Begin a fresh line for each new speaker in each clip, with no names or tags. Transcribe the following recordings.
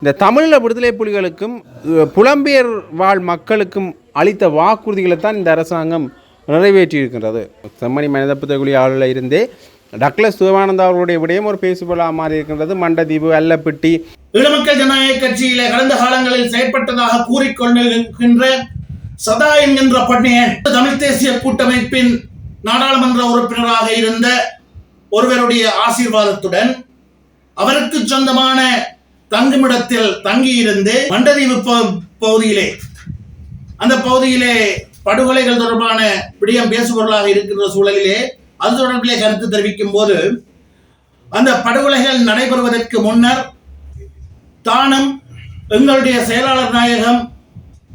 இந்த தமிழீழ விடுதலை புலிகளுக்கும் புலம்பெயர் வாழ் மக்களுக்கும் அளித்த வாக்குறுதிகளை தான் இந்த அரசாங்கம் நிறைவேற்றியிருக்கின்றது. செம்மணி மனித புத்தகுழி ஆளுநர் இருந்தே டக்ளஸ் சிவானந்தா அவர்களுடைய விடயம் ஒரு பேசுபொருளாக மாறி இருக்கின்றது. மண்டதீவு, அல்லப்பிட்டி
ஈழமக்கள் ஜனநாயக கட்சியில கடந்த காலங்களில் செயற்பட்டதாக கூறிக்கொண்டிருக்கின்ற சதா என்கின்ற பணியன் தமிழ் தேசிய கூட்டமைப்பின் நாடாளுமன்ற உறுப்பினராக இருந்த ஒருவருடைய ஆசீர்வாதத்துடன் அவருக்கு சொந்தமான தங்குமிடத்தில் தங்கியிருந்து மண்டதீவு பகுதியிலே அந்த பகுதியிலே படுகொலைகள் தொடர்பான விடயம் பேசுபொருளாக இருக்கின்ற சூழலிலே அது தொடர்பிலே கருத்து தெரிவிக்கும் போது அந்த படுகொலைகள் நடைபெறுவதற்கு முன்னர் தானும் எங்களுடைய செயலாளர் நாயகம்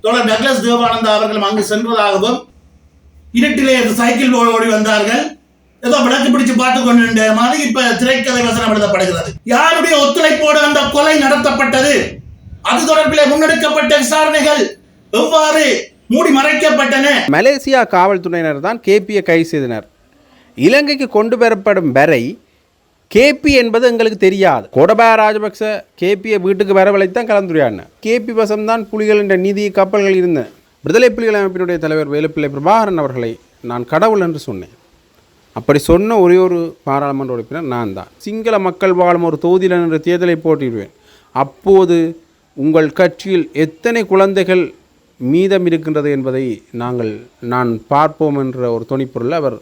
தோழர் டக்ளஸ் தேவானந்தா அவர்களும் அங்கு சென்றதாகவும் இருட்டிலே சைக்கிள் ஓடி வந்தார்கள், ஏதோ விளக்கு பிடிச்சு பார்த்து கொண்டு மாதிரி இப்ப திரைக்கதை வசனம் எழுதப்படுகிறது. யாருடைய ஒத்துழைப்போடு அந்த கொலை நடத்தப்பட்டது, அது தொடர்பில் முன்னெடுக்கப்பட்ட விசாரணைகள் எவ்வாறு மூடி மறைக்கப்பட்டன?
மலேசியா காவல்துறையினர் தான் கேபியை கைது செய்தனர். இலங்கைக்கு கொண்டு வரப்படும் வரை கேபி என்பது எங்களுக்கு தெரியாது. கோடபாய ராஜபக்ச கேபியை வீட்டுக்கு வரவழைத்தான் கலந்துரையாடின. கேபி வசம்தான் புலிகள் என்ற நிதி கப்பல்கள் இருந்தன. விடுதலை புலிகள் அமைப்பினுடைய தலைவர் வேலுப்பிள்ளை பிரபாகரன் அவர்களை நான் கடவுள் என்று சொன்னேன். அப்படி சொன்ன ஒரே ஒரு பாராளுமன்ற உறுப்பினர் நான் தான். சிங்கள மக்கள் வாழும் ஒரு தொகுதியில் என்ற தேர்தலை போட்டியிடுவேன். அப்போது உங்கள் கட்சியில் எத்தனை குழந்தைகள் மீதம் இருக்கின்றது என்பதை நான் பார்ப்போம் என்ற ஒரு துணிப்பொருள் அவர்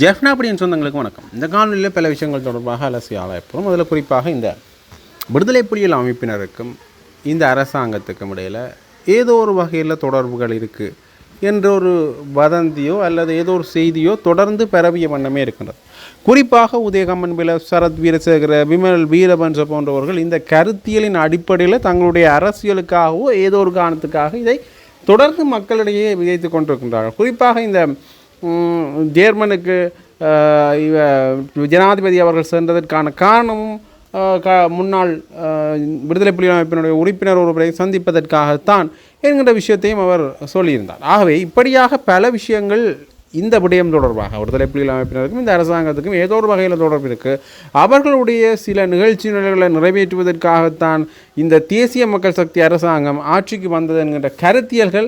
ஜெஃப்னா அப்படின்னு சொந்தங்களுக்கு வணக்கம். இந்த காணொலியில் பல விஷயங்கள் தொடர்பாக அலசி ஆராயப்படும். அதில் குறிப்பாக இந்த விடுதலை புலிகள் அமைப்பினருக்கும் இந்த அரசாங்கத்துக்கும் இடையில் ஏதோ ஒரு வகையில் தொடர்புகள் இருக்குது என்ற ஒரு வதந்தியோ அல்லது ஏதோ ஒரு செய்தியோ தொடர்ந்து பரவிய வண்ணமே இருக்கின்றது. குறிப்பாக உதயகம்மன் பில, சரத் வீரசேகர, விமல் வீரபன்ச போன்றவர்கள் இந்த கருத்தியலின் அடிப்படையில் தங்களுடைய அரசியலுக்காகவோ ஏதோ ஒரு காரணத்துக்காக இதை தொடர்ந்து மக்களிடையே விதைத்து கொண்டிருக்கின்றார்கள். குறிப்பாக இந்த ஜேர்மனுக்கு ஜனாதிபதி அவர்கள் சென்றதற்கான காரணமும் முன்னாள் விடுதலை புலிகள் அமைப்பினுடைய உறுப்பினர் ஒருவரை சந்திப்பதற்காகத்தான் என்கின்ற விஷயத்தையும் அவர் சொல்லியிருந்தார். ஆகவே இப்படியாக பல விஷயங்கள் இந்த விடயம் தொடர்பாக விடுதலை புலிகள் அமைப்பினருக்கும் இந்த அரசாங்கத்துக்கும் ஏதோ ஒரு வகையில் தொடர்பு இருக்குது. அவர்களுடைய சில நிகழ்ச்சி நிலைகளை நிறைவேற்றுவதற்காகத்தான் இந்த தேசிய மக்கள் சக்தி அரசாங்கம் ஆட்சிக்கு வந்தது என்கின்ற கருத்தியல்கள்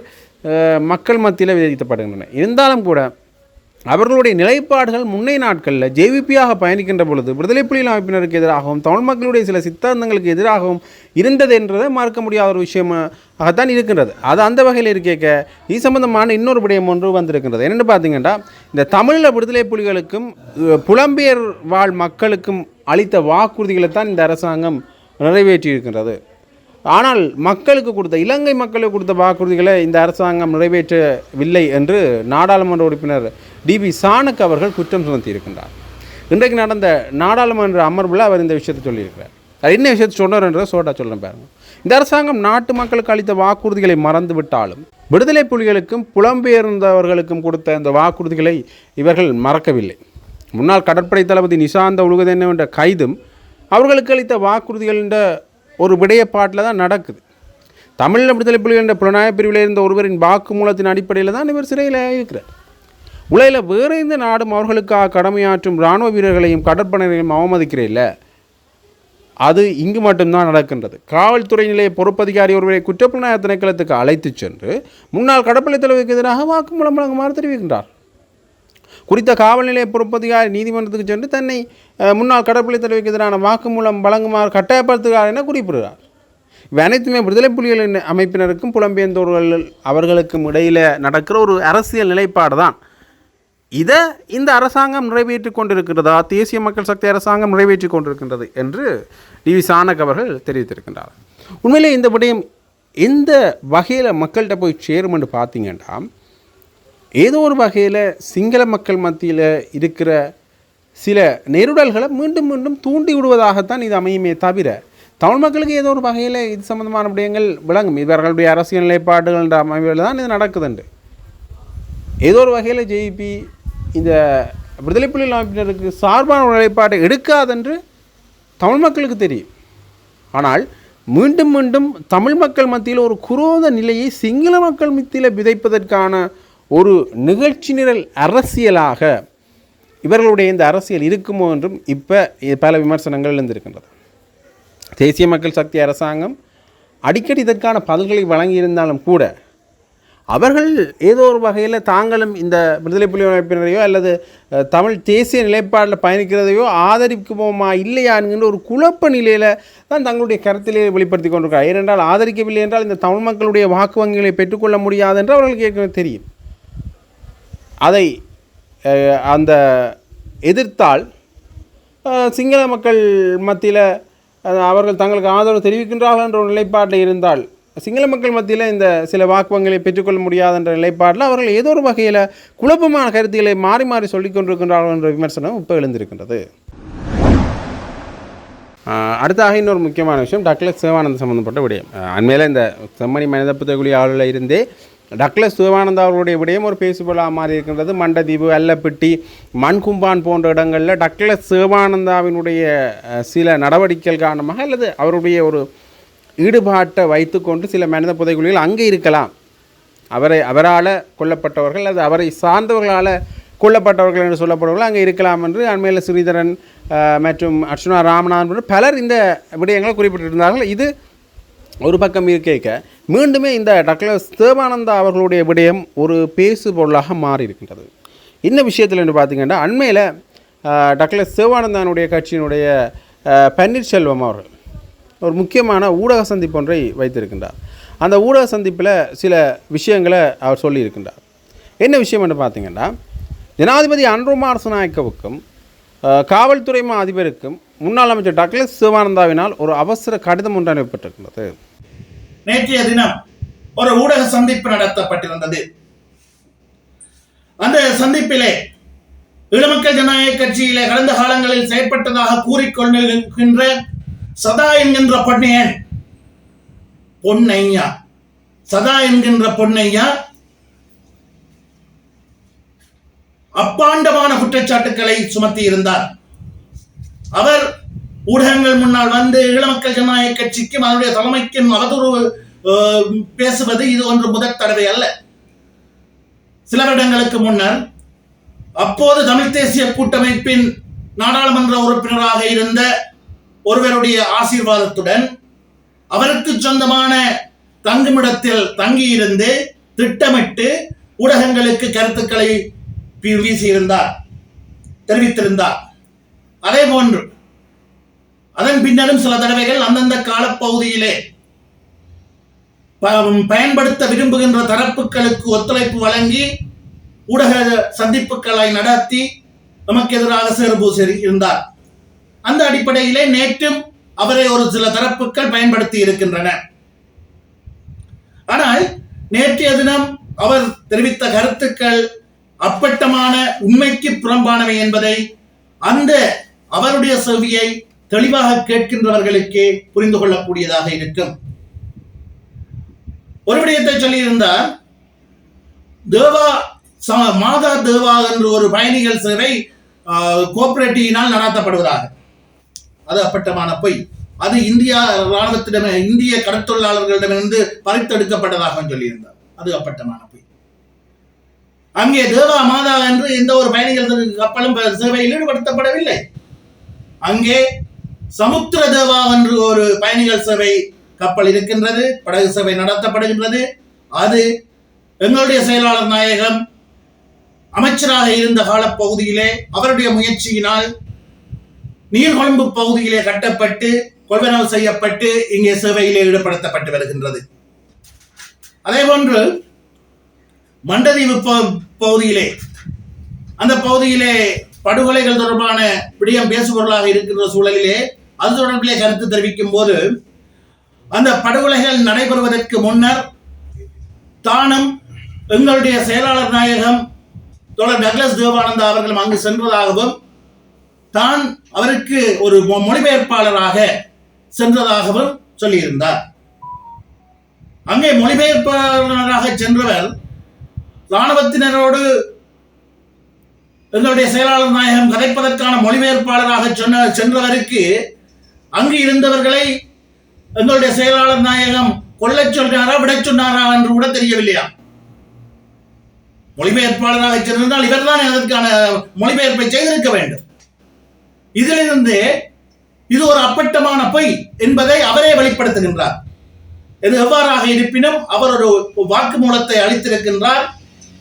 மக்கள் மத்தியில் விதிக்கப்படுகின்றன. இருந்தாலும் கூட அவர்களுடைய நிலைப்பாடுகள் முன்னைய நாட்களில் ஜேவிபியாக பயணிக்கின்ற பொழுது விடுதலை புலிகள் அமைப்பினருக்கு எதிராகவும் தமிழ் மக்களுடைய சில சித்தாந்தங்களுக்கு எதிராகவும் இருந்தது என்றதை மறுக்க முடியாத ஒரு விஷயமாகத்தான் இருக்கின்றது. அது அந்த வகையில் இருக்கேக்க இது சம்பந்தமான இன்னொரு விடயம் ஒன்று வந்திருக்கின்றது. என்னென்னு பார்த்தீங்கன்னா, இந்த தமிழீழ விடுதலை புலிகளுக்கும் புலம்பெயர் வாழ் மக்களுக்கும் அளித்த வாக்குறுதிகளை தான் இந்த அரசாங்கம் நிறைவேற்றியிருக்கின்றது. ஆனால் மக்களுக்கு கொடுத்த இலங்கை மக்களுக்கு கொடுத்த வாக்குறுதிகளை இந்த அரசாங்கம் நிறைவேற்றவில்லை என்று நாடாளுமன்ற உறுப்பினர் டிபி சாணக் அவர்கள் குற்றம் சுமத்தியிருக்கின்றார். இன்றைக்கு நடந்த நாடாளுமன்ற அமர்வில் அவர் இந்த விஷயத்தை சொல்லியிருக்கிறார். அது என்ன விஷயத்தை சொன்னார் என்றதை சொல்கிறேன் பாருங்கள். இந்த அரசாங்கம் நாட்டு மக்களுக்கு அளித்த வாக்குறுதிகளை மறந்து விட்டாலும் விடுதலை புலிகளுக்கும் புலம்பெயர்ந்தவர்களுக்கும் கொடுத்த இந்த வாக்குறுதிகளை இவர்கள் மறக்கவில்லை. முன்னாள் கடற்படை தளபதி நிசாந்த உலகதென்ன என்ற கைதும் அவர்களுக்கு அளித்த வாக்குறுதிகள் என்ற ஒரு விடயப்பாட்டில் தான் நடக்குது. தமிழீழ விடுதலை புலிகள் என்ற புலனாய்வு பிரிவில் இருந்த ஒருவரின் வாக்குமூலத்தின் அடிப்படையில் தான் இவர் சிறையில் இருக்கிறார். உலகில் வேறு எந்த நாடும் அவர்களுக்காக கடமையாற்றும் இராணுவ வீரர்களையும் கடற்படையினையும் அவமதிக்கிறேன், அது இங்கு மட்டும்தான் நடக்கின்றது. காவல்துறை நிலைய பொறுப்பதிகாரி ஒருவரை குற்றப்புலனாய்வு திணைக்களத்துக்கு அழைத்து சென்று முன்னாள் கடற்படை தலைவருக்கு எதிராக வாக்குமூலம் வழங்குமாறு தெரிவிக்கின்றார். குறித்த காவல் நிலைய பொறுப்பதிகாரி நீதிமன்றத்துக்கு சென்று தன்னை முன்னாள் கடற்படை தலைவருக்கு எதிரான வாக்குமூலம் வழங்குமாறு கட்டாயப்படுத்துகிறார் என குறிப்பிடுகிறார். இவை அனைத்துமே விடுதலை புலிகள் அமைப்பினருக்கும் புலம்பெயர்ந்தோர்கள் அவர்களுக்கும் இடையில் நடக்கிற ஒரு அரசியல் நிலைப்பாடு தான். இதை இந்த அரசாங்கம் நிறைவேற்றி கொண்டிருக்கிறதா, தேசிய மக்கள் சக்தி அரசாங்கம் நிறைவேற்றி கொண்டிருக்கின்றது என்று டிவி சாணக் அவர்கள் தெரிவித்திருக்கின்றார். உண்மையிலே இந்த விடயம் எந்த வகையில் மக்கள்கிட்ட போய் சேரும் என்று பார்த்தீங்கன்னா, ஏதோ ஒரு வகையில் சிங்கள மக்கள் மத்தியில் இருக்கிற சில நெருடல்களை மீண்டும் மீண்டும் தூண்டி விடுவதாகத்தான் இது அமையுமே தவிர தமிழ் மக்களுக்கு ஏதோ ஒரு வகையில் இது சம்பந்தமான விடயங்கள் விளங்கும். இவர்களுடைய அரசியல் நிலைப்பாடுகள் என்ற அமைப்பில் தான் இது நடக்குதுண்டு. ஏதோ ஒரு வகையில் ஜேபி இந்த விடுதலை புலிகள் அமைப்பினருக்கு சார்பான ஒரு நிலைப்பாட்டை எடுக்காதென்று தமிழ் மக்களுக்கு தெரியும். ஆனால் மீண்டும் மீண்டும் தமிழ் மக்கள் மத்தியில் ஒரு குரோத நிலையை சிங்கள மக்கள் மத்தியில் விதைப்பதற்கான ஒரு நிகழ்ச்சி நிரல் அரசியலாக இவர்களுடைய இந்த அரசியல் இருக்குமோ என்றும் இப்போ பல விமர்சனங்கள் எழுந்திருக்கின்றது. தேசிய மக்கள் சக்தி அரசாங்கம் அடிக்கடி இதற்கான பதில்களை வழங்கியிருந்தாலும் கூட அவர்கள் ஏதோ ஒரு வகையில் தாங்களும் இந்த விடுதலை புலி அமைப்பினரையோ அல்லது தமிழ் தேசிய நிலைப்பாடில் பயணிக்கிறதையோ ஆதரிக்குவோமா இல்லையா என்கின்ற ஒரு குழப்ப நிலையில் தான் தங்களுடைய கருத்திலே வெளிப்படுத்தி கொண்டிருக்கிறார். ஏனென்றால் ஆதரிக்கவில்லை என்றால் இந்த தமிழ் மக்களுடைய வாக்கு வங்கிகளை பெற்றுக்கொள்ள முடியாது என்று அவர்களுக்கு ஏற்கனவே தெரியும். அதை அந்த எதிர்த்தால் சிங்கள மக்கள் மத்தியில் அவர்கள் தங்களுக்கு ஆதரவு தெரிவிக்கின்றார்கள் என்ற ஒரு நிலைப்பாட்டில் இருந்தால் சிங்கள மக்கள் மத்தியில் இந்த சில வாக்குவங்களை பெற்றுக்கொள்ள முடியாத என்ற நிலைப்பாட்டில் அவர்கள் ஏதோ ஒரு வகையில் குழப்பமான கருத்துக்களை மாறி மாறி சொல்லிக் கொண்டிருக்கின்றார்கள் என்ற விமர்சனம் இப்போ எழுந்திருக்கின்றது. அடுத்தாக இன்னொரு முக்கியமான விஷயம் டக்ளஸ் சிவானந்தா சம்பந்தப்பட்ட விடயம். அண்மையில் இந்த செம்மணி மனித புத்தகுலி ஆளுநர் இருந்தே டக்ளஸ் சிவானந்தா அவர்களுடைய விடயம் ஒரு பேசுபொருளாக மாறி இருக்கின்றது. மண்டதீவு, அல்லப்பட்டி, மண்கும்பான் போன்ற இடங்களில் டக்ளஸ் சிவானந்தாவினுடைய சில நடவடிக்கைகள் காரணமாக அல்லது அவருடைய ஒரு ஈடுபாட்டை வைத்துக்கொண்டு சில மனித புதைகுழிகள் அங்கே இருக்கலாம். அவரால் கொல்லப்பட்டவர்கள் அல்லது அவரை சார்ந்தவர்களால் கொல்லப்பட்டவர்கள் என்று சொல்லப்படுவர்கள் அங்கே இருக்கலாம் என்று அண்மையில் ஸ்ரீதரன் மற்றும் அர்ச்சுனா ராமநாதன் பலர் இந்த விடயங்களை குறிப்பிட்டிருந்தார்கள். இது ஒரு பக்கம் இருக்க மீண்டுமே இந்த டக்ளஸ் தேவானந்தா அவர்களுடைய விடயம் ஒரு பேசு பொருளாக மாறி இருக்கின்றது. இந்த விஷயத்தில் என்று பார்த்திங்கன்னா அண்மையில் டக்ளஸ் தேவானந்தானுடைய கட்சியினுடைய பன்னீர்செல்வம் அவர்கள் ஒரு முக்கியமான ஊடக சந்திப்பு ஒன்றை வைத்திருக்கின்றார். அந்த ஊடக சந்திப்பில் சில விஷயங்களை அவர் சொல்லியிருக்கின்றார். என்ன விஷயம் என்று பார்த்திங்கன்னா ஜனாதிபதி அன்ருகுமார் திசாநாயக்கவுக்கும் காவல்துறை அதிபருக்கும் முன்னாள் அமைச்சர் டக்ளஸ் சிவானந்தாவினால் ஒரு அவசர கடிதம் ஒன்று அனுப்பப்பட்டிருக்கின்றது.
நேற்றைய தினம் ஒரு ஊடக சந்திப்பு நடத்தப்பட்டிருந்தது. அந்த சந்திப்பிலே ஈழமக்கள் ஜனநாயக கட்சியிலே கடந்த காலங்களில் செயற்பட்டதாக கூறிக்கொண்டிருக்கின்ற சதா என்கின்ற பொன்னையா சதா என்கின்ற பொன்னையா அப்பாண்டமான குற்றச்சாட்டுக்களை சுமத்தி இருந்தார். அவர் ஊடகங்கள் முன்னால் வந்து ஈழமக்கள் ஜனநாயக கட்சிக்கும் அதனுடைய தலைமைக்கும் அவதூறு பேசுவது இது ஒன்று முதல் தடவை அல்ல. சில வருடங்களுக்கு முன்னர் அப்போது தமிழ் தேசிய கூட்டமைப்பின் நாடாளுமன்ற உறுப்பினராக இருந்த ஒருவருடைய ஆசீர்வாதத்துடன் அவருக்கு சொந்தமான தங்குமிடத்தில் தங்கியிருந்து திட்டமிட்டு ஊடகங்களுக்கு கருத்துக்களை வீசியிருந்தார், தெரிவித்திருந்தார். அதே போன்று அதன் பின்னரும் சில தடவைகள் அந்தந்த காலப்பகுதியிலே பயன்படுத்த விரும்புகின்ற தரப்புகளுக்கு ஒத்துழைப்பு வழங்கி ஊடக சந்திப்புகளை நடத்தி நமக்கு எதிராக சேறுபூசி இருந்தார். அந்த அடிப்படையிலே நேற்றும் அவரை ஒரு சில தரப்புகள் பயன்படுத்தி இருக்கின்றன. ஆனால் நேற்றைய தினம் அவர் தெரிவித்த கருத்துக்கள் அப்பட்டமான உண்மைக்கு புறம்பானவை என்பதை அந்த அவருடைய செவியை தெளிவாக கேட்கின்றவர்களுக்கே புரிந்து கொள்ளக்கூடியதாக இருக்கும். ஒரு விடயத்தை சொல்லியிருந்தார், தேவா மாதா தேவா என்று ஒரு பயணிகள் சேவை கோஆபரேட்டிவினால் நடத்தப்படுவதாக. அது அப்பட்டமான பொய். அது இந்திய இராணுவத்திடம் இந்திய கடற்தொழிலாளர்களிடமிருந்து பறித்தெடுக்கப்பட்டதாக சொல்லியிருந்தார். அது அப்பட்டமான பொய். அங்கே தேவா மாதா என்று எந்த ஒரு பயணிகள் கப்பலும் சேவையில் ஈடுபடுத்தப்படவில்லை. அங்கே சமுத்திர தேவா என்று ஒரு பயணிகள் சேவை கப்பல் இருக்கின்றது, படகு சேவை நடத்தப்படுகின்றது. அது எங்களுடைய செயலாளர் நாயகம் அமைச்சராக இருந்த காலப்பகுதியிலே அவருடைய முயற்சியினால் நீர்கொழும்பு பகுதியிலே கட்டப்பட்டு கொள்வனவு செய்யப்பட்டு இங்கே சேவையிலே ஈடுபடுத்தப்பட்டு வருகின்றது. அதே போன்று மண்டதீவு பகுதியிலே அந்த பகுதியிலே படுகொலைகள் தொடர்பான விடயம் பேசுபொருளாக இருக்கின்ற சூழலிலே அது தொடர்பிலே கருத்து தெரிவிக்கும் போது அந்த படுகொலைகள் நடைபெறுவதற்கு முன்னர் தானும் எங்களுடைய செயலாளர் நாயகம் தோழர் டக்ளஸ் தேவானந்தா அவர்களும் அங்கு சென்றதாகவும் தான் அவருக்கு ஒரு மொழிபெயர்ப்பாளராக சென்றதாகவும் சொல்லியிருந்தார். அங்கே மொழிபெயர்ப்பாளராக சென்றவர் இராணுவத்தினரோடு எங்களுடைய செயலாளர் நாயகம் கதைப்பதற்கான மொழிபெயர்ப்பாளராக சென்றவருக்கு அங்கு இருந்தவர்களை எங்களுடைய செயலாளர் நாயகம் கொல்ல சொன்னாரா விட சொன்னாரா என்று கூட தெரியவில்லையா. மொழிபெயர்ப்பாளராக சென்றால் இவர்தான் அதற்கான மொழிபெயர்ப்பை செய்திருக்க வேண்டும். இதிலிருந்து இது ஒரு அப்பட்டமான பொய் என்பதை அவரே வெளிப்படுத்துகின்றார். இது எவ்வாறாக இருப்பினும் அவர் ஒரு வாக்குமூலத்தை அளித்திருக்கின்றார்.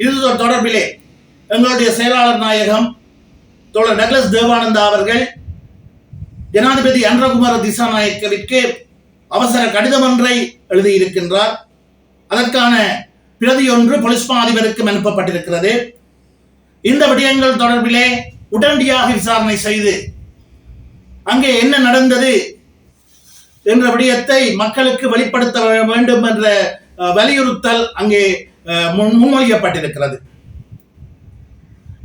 இது தொடர்பிலே எங்களுடைய செயலாளர் நாயகம் தோழர் டக்ளஸ் தேவானந்தா அவர்கள் ஜனாதிபதி அன்றகுமார திசாநாயக்கவிற்கு அவசர கடிதம் ஒன்றை எழுதியிருக்கின்றார். அதற்கான பிரதி ஒன்று போலீஸ் மா அதிபருக்கு அனுப்பப்பட்டிருக்கிறது. இந்த விடயங்கள் தொடர்பிலே உடனடியாக விசாரணை செய்து அங்கே என்ன நடந்தது என்ற விடயத்தை மக்களுக்கு வெளிப்படுத்த வேண்டும் என்ற வலியுறுத்தல் அங்கே முன்மொழியப்பட்டிருக்கிறது.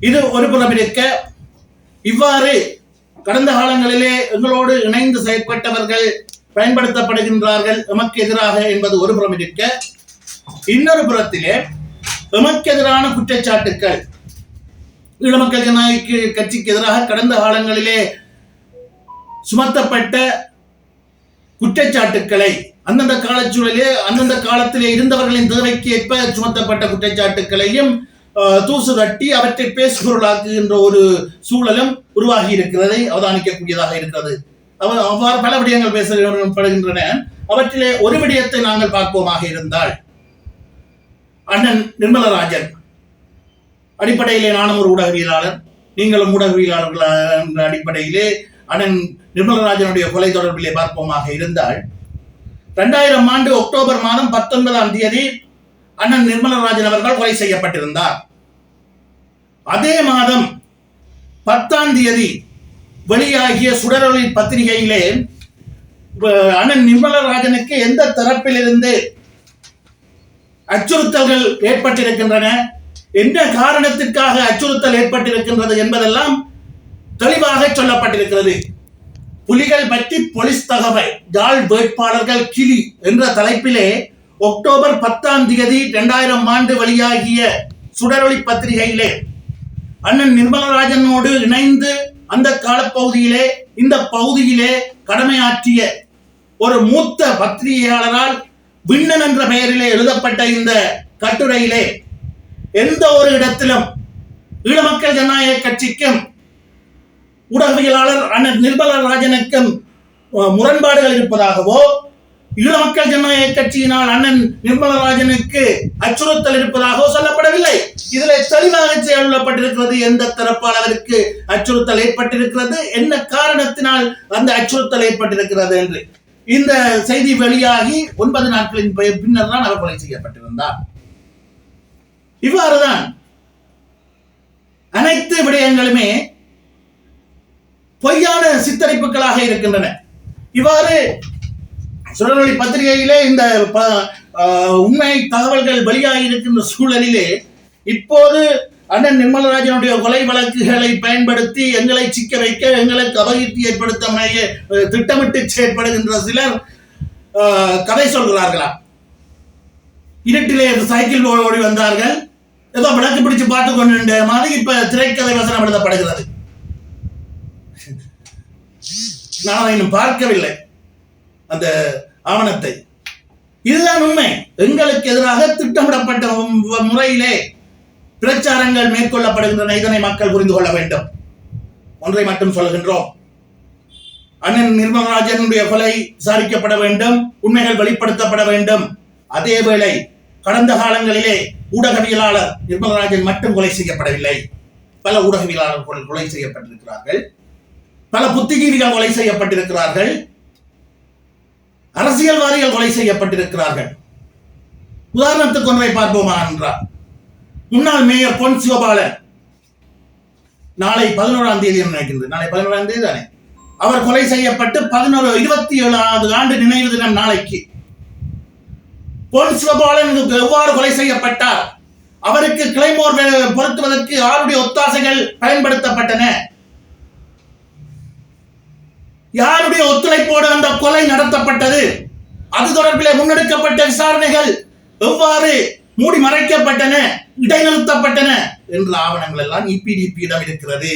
இது ஒரு புறம் இருக்க, இவ்வாறு கடந்த காலங்களிலே எங்களோடு இணைந்து செயற்பட்டவர்கள் பயன்படுத்தப்படுகின்றார்கள் எமக்கு எதிராக என்பது ஒரு புறம் இருக்க, இன்னொரு புறத்திலே எமக்கு எதிரான குற்றச்சாட்டுக்கள் ஈழமக்கள் ஜனநாயக கட்சிக்கு எதிராக கடந்த காலங்களிலே சுமத்தப்பட்ட குற்றச்சாட்டுக்களை அந்தந்த காலச்சூழலே அந்தந்த காலத்திலே இருந்தவர்களின் தேவைக்கு ஏற்ப சுமத்தப்பட்ட குற்றச்சாட்டுக்களையும் தூசு தட்டி அவற்றை பேசுபொருளாக்குகின்ற ஒரு சூழலும் உருவாகி இருக்கிறதை அவதானிக்கக்கூடியதாக இருக்கிறது. அவ்வாறு பல விடயங்கள் பேசப்படுகின்றன. அவற்றிலே ஒரு விடயத்தை நாங்கள் பார்ப்போமாக இருந்தால், அண்ணன் நிர்மலராஜன் அடிப்படையிலே நானும் ஒரு ஊடகவியலாளர், நீங்களும் ஊடகவியலாளர்கள் என்ற அடிப்படையிலே அண்ணன் நிர்மலராஜனுடைய கொலை தொடர்பிலே பார்ப்போமாக இருந்தால், 2000 ஆண்டு அக்டோபர் மாதம் 19ஆம் தேதி அண்ணன் நிர்மலராஜன் அவர்கள் கொலை செய்யப்பட்டிருந்தார். அதே மாதம் 10ஆம் தேதி வெளியாகிய சுடரொளி பத்திரிகையிலே அண்ணன் நிர்மலராஜனுக்கு எந்த தரப்பிலிருந்து அச்சுறுத்தல்கள் ஏற்பட்டிருக்கின்றன, என்ன காரணத்திற்காக அச்சுறுத்தல் ஏற்பட்டிருக்கின்றது என்பதெல்லாம் தெளிவாக சொல்லப்பட்டிருக்கிறது. புலிகள் பற்றி போலீஸ் தகவல், யாழ் வேட்பாளர்கள் கிளி என்ற தலைப்பிலே அக்டோபர் 10ஆம் தேதி 2000 ஆண்டு வெளியாகிய சுடரொளி பத்திரிகையிலே அண்ணன் நிர்மலராஜனோடு இணைந்து அந்த காலப்பகுதியிலே இந்த பகுதியிலே கடமையாற்றிய ஒரு மூத்த பத்திரிகையாளரால் விண்ணன் என்ற பெயரிலே எழுதப்பட்ட இந்த கட்டுரையிலே எந்த ஒரு இடத்திலும் ஈழமக்கள் ஜனநாயக கட்சிக்கும் ஊடகவியலாளர் அண்ணன் நிர்மலராஜனுக்கும் முரண்பாடுகள் இருப்பதாகவோ, ஈழமக்கள் ஜனநாயக கட்சியினால் அண்ணன் நிர்மலராஜனுக்கு அச்சுறுத்தல் இருப்பதாகவோ சொல்லப்படவில்லை. இதில் தெளிவாக சொல்லப்பட்டிருக்கிறது எந்த தரப்பால் அவருக்கு அச்சுறுத்தல் ஏற்பட்டிருக்கிறது, என்ன காரணத்தினால் அந்த அச்சுறுத்தல் ஏற்பட்டிருக்கிறது என்று. இந்த செய்தி வெளியாகி 9 நாட்களின் பின்னர் தான் அவர் கொலை செய்யப்பட்டிருந்தார். இவ்வாறுதான் அனைத்து விடயங்களுமே பொய்யான சித்தரிப்புகளாக இருக்கின்றன. இவ்வாறு சுடரொளி பத்திரிகையிலே இந்த உண்மை தகவல்கள் வெளியாகி இருக்கின்ற சூழலிலே இப்போது அண்ணன் நிர்மலராஜனுடைய கொலை வழக்குகளை பயன்படுத்தி எங்களை சிக்க வைக்க, எங்களுக்கு அபகீர்த்தி ஏற்படுத்த திட்டமிட்டு செயற்படுகின்ற சிலர் கதை சொல்கிறார்களா? இருட்டிலே சைக்கிள் ஓடி வந்தார்கள், ஏதோ விளக்கு பிடிச்சு பார்த்து கொண்டு மாதிரி இப்ப திரைக்கதை வசனம் எழுதப்படுகிறது. நான் இன்னும் பார்க்கவில்லை அந்த ஆவணத்தை. இதுதான் உண்மை. எங்களுக்கு எதிராக திட்டமிடப்பட்ட முறையிலே பிரச்சாரங்கள் மேற்கொள்ளப்படுகின்றன. இதனை மக்கள் புரிந்து கொள்ள வேண்டும். ஒன்றை மட்டும் சொல்கின்றோம், அண்ணன் நிர்மலராஜனுடைய கொலை விசாரிக்கப்பட வேண்டும், உண்மைகள் வெளிப்படுத்தப்பட வேண்டும். அதேவேளை கடந்த காலங்களிலே ஊடகவியலாளர் நிர்மலராஜன் மட்டும் கொலை செய்யப்படவில்லை, பல ஊடகவியலாளர்கள் கொலை செய்யப்பட்டிருக்கிறார்கள், பல புத்திஜீவிகள் கொலை செய்யப்பட்டிருக்கிறார்கள், அரசியல்வாதிகள் கொலை செய்யப்பட்டிருக்கிறார்கள். உதாரணத்துக்கு ஒன்றை பார்ப்போமா என்றார், முன்னாள் மேயர் பொன் சிவபாலன் நாளை 11ஆம் தேதி நினைக்கின்றது, நாளை 11ஆம் தேதி தானே அவர் கொலை செய்யப்பட்டு 27வது ஆண்டு நினைவு தினம் நாளைக்கு. பொன் சிவபாலன் எவ்வாறு கொலை செய்யப்பட்டார், அவருக்கு கிளைமோர் பொருத்துவதற்கு யாருடைய ஒத்தாசைகள் பயன்படுத்தப்பட்டன, யாருடைய ஒத்துழைப்போடு அந்த கொலை நடத்தப்பட்டது, அது தொடர்பிலே முன்னெடுக்கப்பட்ட விசாரணைகள் எவ்வாறு மூடி மறைக்கப்பட்டன, இடைநிறுத்தப்பட்டன என்ற ஆவணங்கள் எல்லாம் இபிடிபியிடம் இருக்கிறது.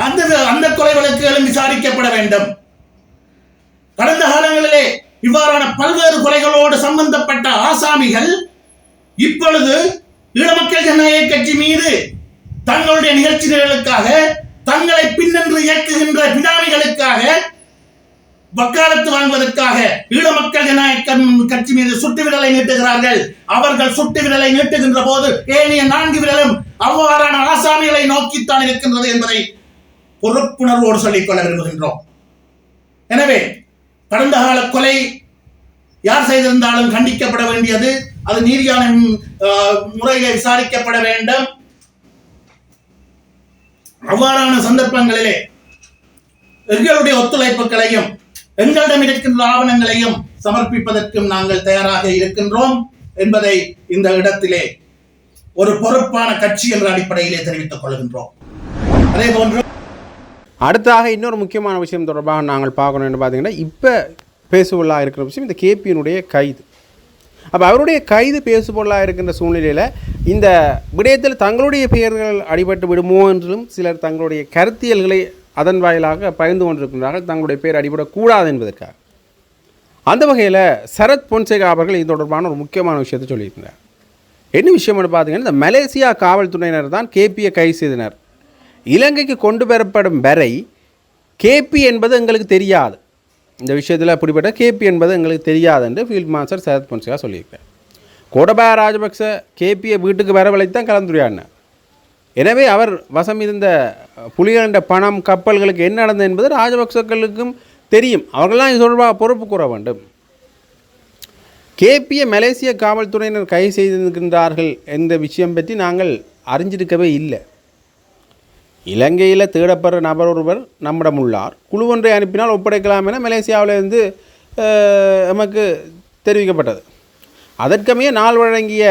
அந்த கொலை வழக்குகளும் விசாரிக்கப்பட வேண்டும். கடந்த காலங்களிலே இவ்வாறான பல்வேறு கொலைகளோடு சம்பந்தப்பட்ட ஆசாமிகள் இப்பொழுது ஈழமக்கள் ஜனநாயக கட்சி மீது தங்களுடைய நிகழ்ச்சிகளுக்காக தங்களை பின்னென்று இயக்குகின்ற பினாமிகளுக்காக வக்காலத்து வாங்குவதற்காக ஈழமக்கள் ஜனநாயக கட்சி மீது சுட்டு விரலை நீட்டுகிறார்கள். அவர்கள் சுட்டு விரலை நீட்டுகின்ற போது ஏனைய 4 விரலும் அவ்வாறான ஆசாமிகளை நோக்கித்தான் இருக்கின்றது என்பதை பொறுப்புணர்வோடு சொல்லிக்கொள்ள விரும்புகின்றோம். எனவே கடந்த கால கொலை யார் செய்திருந்தாலும் கண்டிக்கப்பட வேண்டியது, அது நீதியான முறையில் விசாரிக்கப்பட வேண்டும். அவ்வாறான சந்தர்ப்பங்களிலே எங்களுடைய ஒத்துழைப்புகளையும் எங்களிடம் இருக்கின்ற ஆவணங்களையும் சமர்ப்பிப்பதற்கும் நாங்கள் தயாராக இருக்கின்றோம் என்பதை இந்த இடத்திலே ஒரு பொறுப்பான கட்சி என்ற அடிப்படையிலே தெரிவித்துக் கொள்கின்றோம். அதே போன்று
அடுத்தாக இன்னொரு முக்கியமான விஷயம் தொடர்பாக நாங்கள் பார்க்கணும் என்று பார்த்தீங்கன்னா, இப்போ பேசுபொருளாக இருக்கிற விஷயம் இந்த கேபியினுடைய கைது. அப்போ அவருடைய கைது பேசுபொருளாக இருக்கின்ற சூழ்நிலையில் இந்த விடயத்தில் தங்களுடைய பெயர்கள் அடிபட்டு விடுமோ என்றும் சிலர் தங்களுடைய கருத்தியல்களை அதன் வாயிலாக பகிர்ந்து கொண்டிருக்கின்றார்கள், தங்களுடைய பேர் அடிபடக்கூடாது என்பதற்காக. அந்த வகையில் சரத் பொன்சேகா அவர்கள் இது தொடர்பான ஒரு முக்கியமான விஷயத்தை சொல்லியிருக்கிறார். என்ன விஷயம்னு பார்த்தீங்கன்னா, இந்த மலேசியா காவல்துறையினர் தான் கேபியை கைது செய்தனர். இலங்கைக்கு கொண்டு வரப்படும் வரை கேபி என்பது எங்களுக்கு தெரியாது, இந்த விஷயத்தில் அப்படிப்பட்ட கேபி என்பது எங்களுக்கு தெரியாது என்று ஃபீல்ட் மாஸ்டர் சரத் பொன்சேகா சொல்லியிருக்கார். கோடபாய ராஜபக்ச கேபியை வீட்டுக்கு வரவழைத்தான் கலந்துரையாடினார். எனவே அவர் வசம் இருந்த புலிகளின் பணம் கப்பல்களுக்கு என்ன நடந்தது என்பது ராஜபக்சர்களுக்கும் தெரியும். அவர்கள்லாம் இது தொடர்பாக பொறுப்பு கூற வேண்டும். கேபியை மலேசிய காவல்துறையினர் கைது செய்திருக்கின்றார்கள் என்ற விஷயம் பற்றி நாங்கள் அறிஞ்சிருக்கவே இல்லை. இலங்கையில் தேடப்படுற நபர் ஒருவர் நம்மிடம் உள்ளார், குழு ஒன்றை அனுப்பினால் ஒப்படைக்கலாம் என மலேசியாவிலிருந்து நமக்கு தெரிவிக்கப்பட்டது. அதற்கமைய நாள் வழங்கிய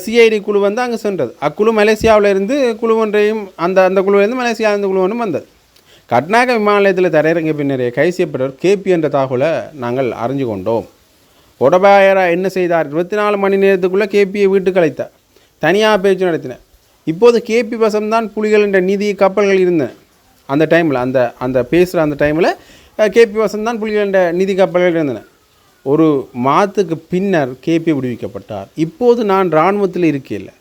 சிஐடி குழு வந்து அங்கே சென்றது. அக்குழு மலேசியாவிலிருந்து குழு ஒன்றையும் அந்த குழுவிலிருந்து மலேசியாவிலிருந்து குழு ஒன்றும் வந்தது. கட்நாயக்க விமான நிலையத்தில் தரையிறங்கிய பின்னரே கைது செய்யப்பட்டவர் கேபி என்ற தகவலை நாங்கள் அறிஞ்சு கொண்டோம். கோடபாயரா என்ன செய்தார்? 24 மணி நேரத்துக்குள்ளே கேபியை வீட்டுக்கு அழைத்தார், தனியாக பேச்சு நடத்தினார். இப்போது கேபி வசம்தான் புலிகள் என்ற நிதி கப்பல்கள் இருந்தன. அந்த டைமில் அந்த பேசுகிற அந்த டைமில் கேபி வசம்தான் புலிகள் என்ற நிதி கப்பல்கள் இருந்தன. ஒரு மாதத்துக்கு பின்னர் கேபி விடுவிக்கப்பட்டார். இப்போது நான் இராணுவத்தில் இருக்கையில்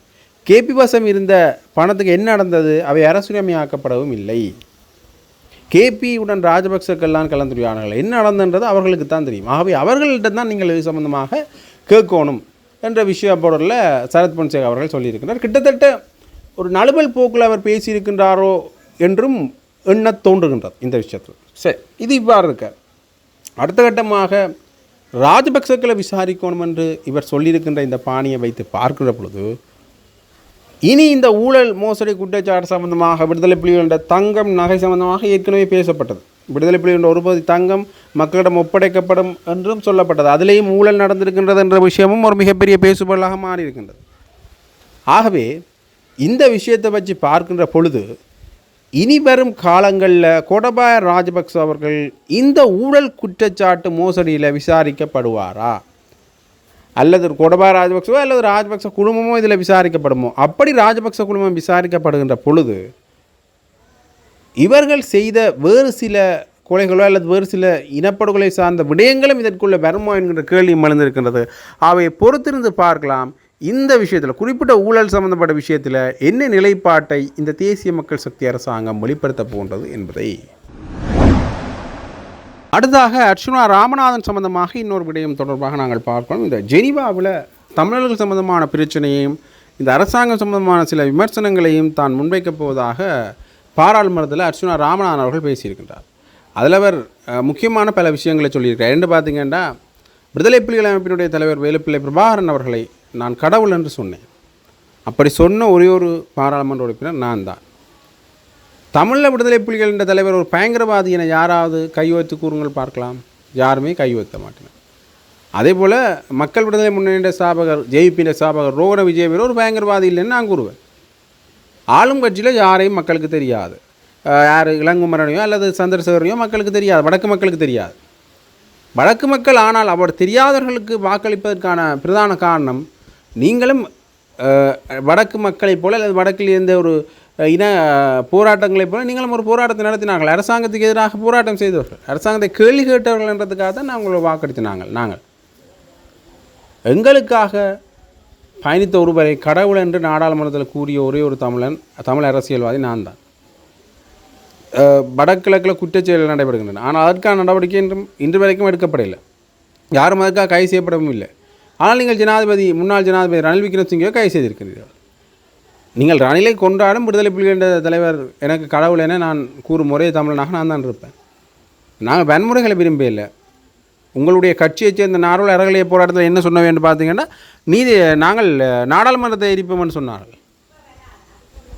கேபி வசம் இருந்த பணத்துக்கு என்ன நடந்தது? அவை அரசுரிமையாக்கப்படவும் இல்லை. கேபியுடன் ராஜபக்சக்கெல்லாம் கலந்துரையாடல்கள் என்ன நடந்தது அவர்களுக்கு தான் தெரியும். ஆகவே அவர்கள்ட்ட தான் நீங்கள் இது சம்பந்தமாக கேட்கணும் என்ற விஷய பொருளில் சரத் பொன்சேகா அவர்கள் சொல்லியிருக்கிறார். கிட்டத்தட்ட ஒரு நழுவல் போக்கில் அவர் பேசியிருக்கின்றாரோ என்றும் எண்ண தோன்றுகின்றது இந்த விஷயத்தில். சரி, இது இவ்வாறு இருக்கார். அடுத்த கட்டமாக ராஜபக்சக்களை விசாரிக்கணும் என்று இவர் சொல்லியிருக்கின்ற இந்த பாணியை வைத்து பார்க்கிற பொழுது, இனி இந்த ஊழல் மோசடி குற்றச்சாட்டு சம்பந்தமாக விடுதலை புலிகளின் தங்கம் நகை சம்பந்தமாக ஏற்கனவே பேசப்பட்டது. விடுதலை புலிகளின் ஒரு பகுதி தங்கம் மக்களிடம் ஒப்படைக்கப்படும் என்றும் சொல்லப்பட்டது. அதிலேயும் ஊழல் நடந்திருக்கின்றது என்ற விஷயமும் ஒரு மிகப்பெரிய பேசுபொருளாக மாறியிருக்கின்றது. ஆகவே இந்த விஷயத்தை வச்சு பார்க்கின்ற பொழுது இனி வரும் காலங்களில் கோடபாய ராஜபக்ச அவர்கள் இந்த ஊழல் குற்றச்சாட்டு மோசடியில் விசாரிக்கப்படுவாரா, அல்லது கோடபாய ராஜபக்சவோ அல்லது ராஜபக்ச குழுமமோ இதில் விசாரிக்கப்படுமோ? அப்படி ராஜபக்ச குழுமம் விசாரிக்கப்படுகின்ற பொழுது இவர்கள் செய்த வேறு சில கொலைகளோ அல்லது வேறு சில இனப்படுகொலை சார்ந்த விடயங்களும் இதற்குள்ள வருமோ என்கின்ற கேள்வியும் எழுந்திருக்கின்றது. அவை பொறுத்திருந்து பார்க்கலாம். இந்த விஷயத்தில் குறிப்பிட்ட ஊழல் சம்பந்தப்பட்ட விஷயத்தில் என்ன நிலைப்பாட்டை இந்த தேசிய மக்கள் சக்தி அரசாங்கம் வெளிப்படுத்த போன்றது என்பதை. அடுத்ததாக அர்ச்சுனா ராமநாதன் சம்பந்தமாக இன்னொரு விடயம் தொடர்பாக நாங்கள் பார்க்கணும். இந்த ஜெனீவாவில் தமிழர்கள் சம்பந்தமான பிரச்சனையையும் இந்த அரசாங்கம் சம்பந்தமான சில விமர்சனங்களையும் தான் முன்வைக்கப் போவதாக பாராளுமன்றத்தில் அர்ச்சுனா ராமநாதன் அவர்கள் பேசியிருக்கின்றார். அதில் அவர் முக்கியமான பல விஷயங்களை சொல்லியிருக்கிறார். என்று பார்த்தீங்கன்னா, விடுதலை புலிகள் அமைப்பினுடைய தலைவர் வேலுப்பிள்ளை பிரபாகரன் அவர்களை நான் கடவுள் என்று சொன்னேன். அப்படி சொன்ன ஒரே ஒரு பாராளுமன்ற உறுப்பினர் நான் தான். தமிழில் விடுதலை புலிகள் என்ற தலைவர் ஒரு பயங்கரவாதி என யாராவது கையெழுத்து கூறுங்கள் பார்க்கலாம். யாருமே கையெழுத்த மாட்டேன். அதே போல் மக்கள் விடுதலை முன்னணியின் ஸ்தாபகர் ஜேவிபியின் ஸ்தாபகர் ரோகண விஜயவீர ஒரு பயங்கரவாதி இல்லைன்னு நான் கூறுவேன். ஆளும் கட்சியில் யாரையும் மக்களுக்கு தெரியாது. யார் இளங்குமரனையோ அல்லது சந்திரசேகரனையோ மக்களுக்கு தெரியாது, வடக்கு மக்களுக்கு தெரியாது. வடக்கு மக்கள் ஆனால் அவர் தெரியாதவர்களுக்கு வாக்களிப்பதற்கான பிரதான காரணம், நீங்களும் வடக்கு மக்களைப் போல அல்லது வடக்கில் இருந்த ஒரு இன போராட்டங்களைப் போல நீங்களும் ஒரு போராட்டத்தை நடத்தினார்கள். அரசாங்கத்துக்கு எதிராக போராட்டம் செய்தவர்கள், அரசாங்கத்தை கேள்வி கேட்டவர்கள் என்றதுக்காக தான் நாங்கள் வாக்களித்தினாங்க. நாங்கள் எங்களுக்காக பயணித்த ஒருவரை கடவுள் என்று நாடாளுமன்றத்தில் கூறிய ஒரே ஒரு தமிழ் அரசியல்வாதி நான் தான். வடகிழக்கில் குற்றச்செயல்கள் நடைபெறுகின்றன. ஆனால் அதற்கான நடவடிக்கை இன்று வரைக்கும் எடுக்கப்படவில்லை. யாரும் அதுக்காக கைது செய்யப்படவும் இல்லை. ஆனால் நீங்கள் முன்னாள் ஜனாதிபதி ரணில் விக்ரமசிங்கவை கைது செய்திருக்கிறீர்கள். நீங்கள் ரணிலை கொண்டாடும் விடுதலை புலிகளின் தலைவர் எனக்கு கடவுள் என நான் கூறும் ஒரே தமிழனாக நான் தான் இருப்பேன். நாங்கள் வன்முறைகளை விரும்ப இல்லை. உங்களுடைய கட்சியைச் சேர்ந்த நாரோல் அறகலைய போராட்டத்தில் என்ன சொன்ன வேண்டும் பார்த்தீங்கன்னா, நாங்கள் நாடாளுமன்றத்தை எரிப்போம்னு சொன்னார்கள்.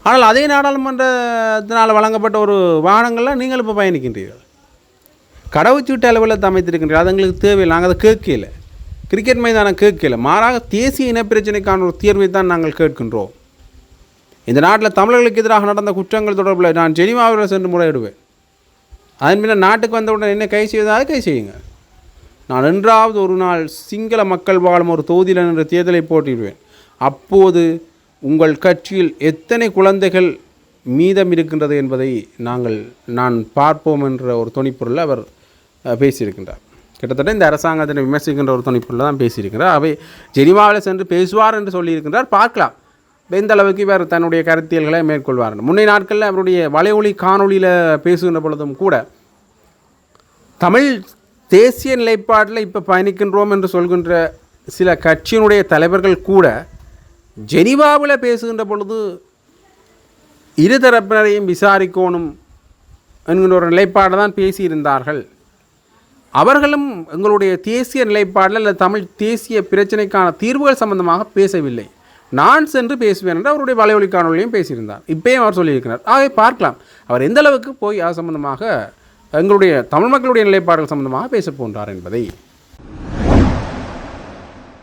ஆனால் அதே நாடாளுமன்றத்தினால் வழங்கப்பட்ட ஒரு வாகனங்கள்லாம் நீங்கள் இப்போ பயணிக்கின்றீர்கள். கடவுச்சீட்டு அளவில் அமைத்திருக்கின்றீர்கள். அது எங்களுக்கு தேவையில்லை. நாங்கள் அதை கேட்கல. கிரிக்கெட் மைதானம் கேட்கல. மாறாக தேசிய இனப்பிரச்சனைக்கான ஒரு தீர்வை தான் நாங்கள் கேட்கின்றோம். இந்த நாட்டில் தமிழர்களுக்கு எதிராக நடந்த குற்றங்கள் தொடர்பில் நான் ஜெனீவாவில் சென்று முறையிடுவேன். அதன் பின்னர் நாட்டுக்கு வந்தவுடன் என்ன கை செய்வதாக கை செய்யுங்க. நான் என்றாவது ஒரு நாள் சிங்கள மக்கள் வாழும் ஒரு தொகுதியில் என்ற தேர்தலை போட்டியிடுவேன். அப்போது உங்கள் கட்சியில் எத்தனை குழந்தைகள் மீதம் இருக்கின்றது என்பதை நான் பார்ப்போம் என்ற ஒரு துணிப்பொருளில் அவர் பேசியிருக்கின்றார். கிட்டத்தட்ட இந்த அரசாங்கத்தினை விமர்சிக்கின்ற ஒரு துணிப்பொருளில் தான் பேசியிருக்கிறார். அவை ஜெனீவாவில் சென்று பேசுவார் என்று சொல்லியிருக்கின்றார். பார்க்கலாம் எந்த அளவுக்கு இவர் தன்னுடைய கருத்தியல்களை மேற்கொள்வார். முன்னைய நாட்களில் அவருடைய வலையொலி காணொலியில் பேசுகின்ற பொழுதும் கூட தமிழ் தேசிய நிலைப்பாட்டில் இப்போ பயணிக்கின்றோம் என்று சொல்கின்ற சில கட்சியினுடைய தலைவர்கள் கூட ஜெனீவாவில் பேசுகின்ற பொழுது இருதரப்பினரையும் விசாரிக்கணும் என்கின்ற ஒரு நிலைப்பாடு தான் பேசியிருந்தார்கள். அவர்களும் எங்களுடைய தேசிய நிலைப்பாடில் அல்லது தமிழ் தேசிய பிரச்சனைக்கான தீர்வுகள் சம்பந்தமாக பேசவில்லை. நான் சென்று பேசுவேன் என்று அவருடைய வலையொலி காணொலியும் பேசியிருந்தார். இப்போயும் அவர் சொல்லியிருக்கிறார். ஆகவே பார்க்கலாம் அவர் எந்த அளவுக்கு போய் அது சம்பந்தமாக எங்களுடைய தமிழ் மக்களுடைய நிலைப்பாடுகள் சம்பந்தமாக பேச போன்றார் என்பதை.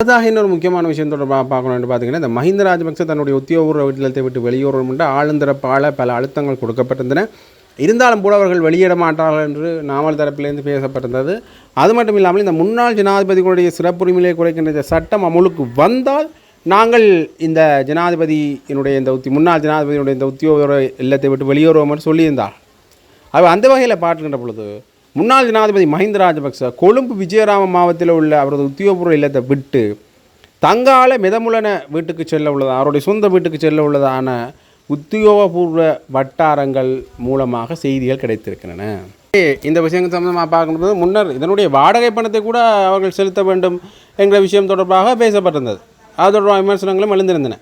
அதாக இன்னொரு முக்கியமான விஷயம் தொடர்பாக பார்க்கணும் என்று பார்த்தீங்கன்னா, இந்த மஹிந்த ராஜபக்ச தன்னுடைய உத்தியோகபூர்வ இல்லத்தை விட்டு வெளியேறும் என்று ஆளுந்தரப்பால் பல அழுத்தங்கள் கொடுக்கப்பட்டிருந்தன. இருந்தாலும் கூட அவர்கள் வெளியிட மாட்டார்கள் என்று நாமல் தரப்பிலிருந்து பேசப்பட்டிருந்தது. அது மட்டும் இல்லாமல் இந்த முன்னாள் ஜனாதிபதிகளுடைய சிறப்புரிமையை குறைக்கின்ற சட்டம் அமுலுக்கு வந்தால் நாங்கள் இந்த ஜனாதிபதியினுடைய முன்னாள் ஜனாதிபதியினுடைய இந்த உத்தியோக இல்லத்தை விட்டு வெளியேறுவோம் என்று சொல்லியிருந்தார். அவர் அந்த வகையில் பார்க்கின்ற பொழுது முன்னாள் ஜனாதிபதி மஹிந்த ராஜபக்ச கொழும்பு விஜயராம மாவட்டத்தில் உள்ள அவரது உத்தியோகபூர்வ இல்லத்தை விட்டு தங்கால மிதமுலன வீட்டுக்கு செல்ல உள்ளதா, அவருடைய சொந்த வீட்டுக்கு செல்ல உள்ளதான உத்தியோகபூர்வ வட்டாரங்கள் மூலமாக செய்திகள் கிடைத்திருக்கின்றன. இந்த விஷயங்கள் சம்பந்தமாக பார்க்கும்போது முன்னர் இதனுடைய வாடகை பணத்தை கூட அவர்கள் செலுத்த வேண்டும் என்கிற விஷயம் தொடர்பாக பேசப்பட்டிருந்தது. அது தொடர்பாக விமர்சனங்களும் எழுந்திருந்தன.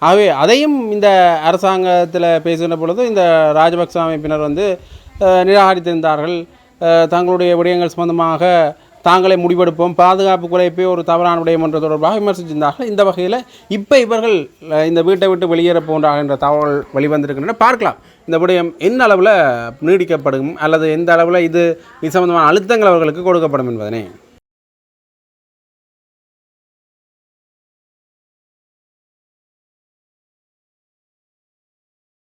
ஆகவே அதையும் இந்த அரசாங்கத்தில் பேசுகின்ற பொழுது இந்த ராஜபக்ச அமைப்பினர் நிராகரித்திருந்தார்கள். தங்களுடைய விடயங்கள் சம்பந்தமாக தாங்களே முடிவெடுப்போம், பாதுகாப்பு குறைப்பே ஒரு தவறான விடயம் என்ற தொடர்பாக விமர்சித்திருந்தார்கள். இந்த வகையில் இப்போ இவர்கள் இந்த வீட்டை விட்டு வெளியேற போன்றார்கள் என்ற தகவல் வெளிவந்திருக்கின்றன. பார்க்கலாம் இந்த விடயம் என்ன அளவில் நீடிக்கப்படும் அல்லது எந்த அளவில் இது சம்பந்தமான அழுத்தங்கள் அவர்களுக்கு கொடுக்கப்படும் என்பதனை.